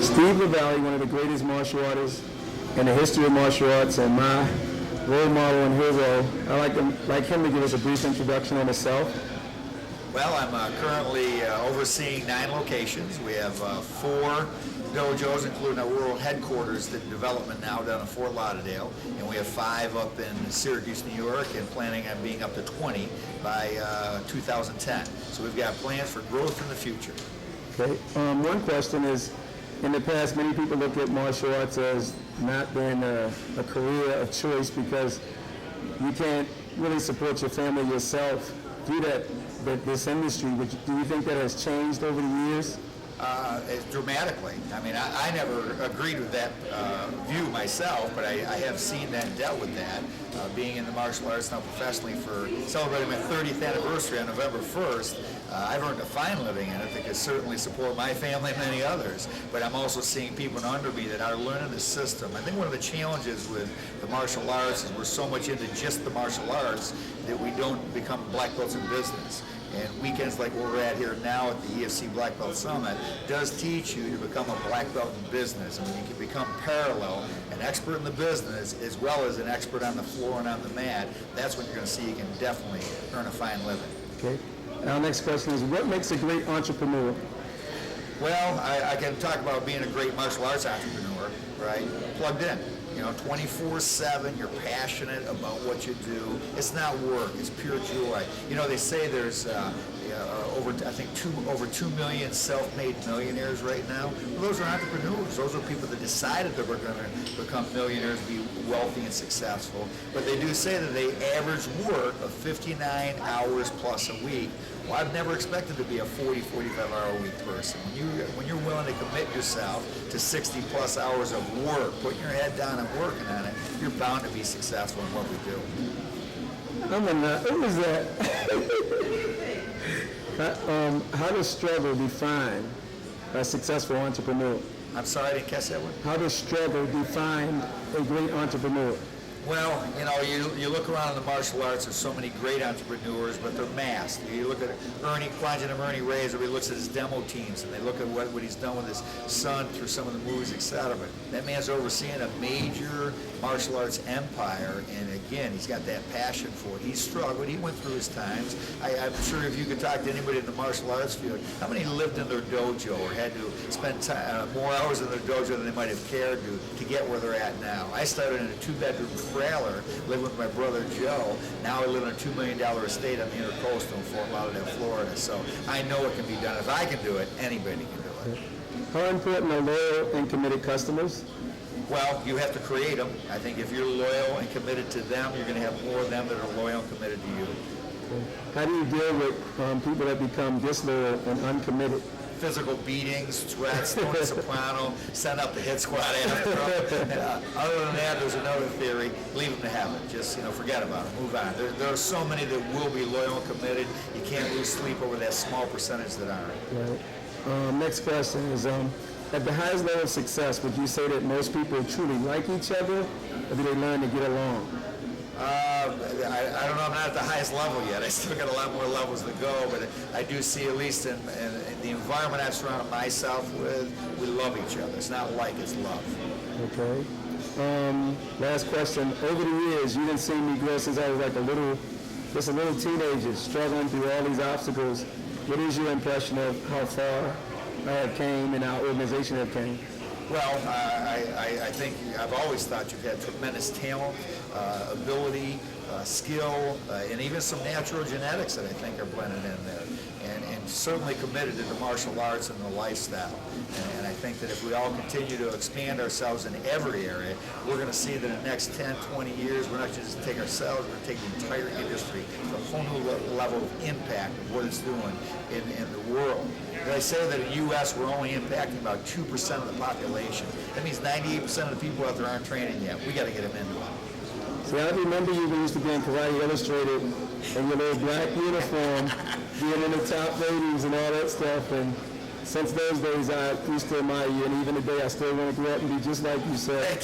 Steve Lavallee, one of the greatest martial artists in the history of martial arts, and my role model and hero. I'd like him to give us a brief introduction on himself. Well, I'm currently overseeing 9 locations. We have 4 dojos, including our world headquarters in development now down in Fort Lauderdale, and we have 5 up in Syracuse, New York, and planning on being up to 20 by 2010. So we've got plans for growth in the future. Okay. One question is, in the past, many people look at martial arts as not being a career of choice because you can't really support your family yourself through this industry. Do you think that has changed over the years? Dramatically. I mean, I never agreed with that view myself, but I have seen that and dealt with that. Being in the martial arts now professionally for celebrating my 30th anniversary on November 1st, I've earned a fine living in it that can certainly support my family and many others, but I'm also seeing people under me that are learning the system. I think one of the challenges with the martial arts is we're so much into just the martial arts that we don't become black belts in business. And weekends like where we're at here now at the EFC Black Belt Summit does teach you to become a black belt in business. And when you can become parallel, an expert in the business as well as an expert on the floor and on the mat, that's when you're going to see you can definitely earn a fine living. Okay. Our next question is, what makes a great entrepreneur? Well, I can talk about being a great martial arts entrepreneur, right? Plugged in. You know, 24/7, you're passionate about what you do. It's not work, it's pure joy. You know, they say there's over 2 million self-made millionaires right now. Well, those are entrepreneurs. Those are people that decided that we're going to become millionaires, be wealthy and successful. But they do say that they average work of 59 hours plus a week. Well, I've never expected to be a 40, 45-hour-a-week person. When you're willing to commit yourself to 60 plus hours of work, putting your head down and working on it, you're bound to be successful in what we do. What was that? How does struggle define a successful entrepreneur? I'm sorry, I didn't catch that one. How does struggle define a great entrepreneur? Well, you know, you look around in the martial arts, there's so many great entrepreneurs, but they're masked. You look at Ernie Reyes, everybody looks at his demo teams, and they look at what he's done with his son through some of the movies, etc. But that man's overseeing a major martial arts empire, and again, he's got that passion for it. He struggled. He went through his times. I'm sure if you could talk to anybody in the martial arts field, how many lived in their dojo or had to spend more hours in their dojo than they might have cared to get where they're at now? I started in a 2-bedroom trailer, living with my brother Joe. Now I live in a $2 million estate on the Intercoastal in Fort Lauderdale, Florida. So I know it can be done. If I can do it, anybody can do it. How important are loyal and committed customers? Well, you have to create them. I think if you're loyal and committed to them, you're going to have more of them that are loyal and committed to you. How do you deal with people that become disloyal and uncommitted? Physical beatings, threats, Tony Soprano, send up the hit squad after them. Other than that, there's another theory, leave them to heaven. Just, forget about it, move on. There are so many that will be loyal and committed. You can't lose sleep over that small percentage that aren't. Right. Next question is, at the highest level of success, would you say that most people truly like each other, or do they learn to get along? I don't know, I'm not at the highest level yet. I still got a lot more levels to go, but I do see, at least in the environment I've surrounded myself with, we love each other. It's not like, it's love. Okay. Last question. Over the years, you didn't see me grow since I was like a little teenager, struggling through all these obstacles. What is your impression of how far I have came and our organization have came? Well, I think I've always thought you've had tremendous talent, ability, skill, and even some natural genetics that I think are blended in there, and certainly committed to the martial arts and the lifestyle. And I think that if we all continue to expand ourselves in every area, we're going to see that in the next 10, 20 years, we're not just take ourselves, we're going to take the entire industry to a whole new level of impact of what it's doing in the world. I say that in the U.S. we're only impacting about 2% of the population. That means 98% of the people out there aren't training yet. We got to get them into it. See, I remember you when you used to be in Karate Illustrated in your little black uniform, being in the top ratings and all that stuff. And since those days, I used to admire you, and even today, I still want to grow up and be just like you said. Thank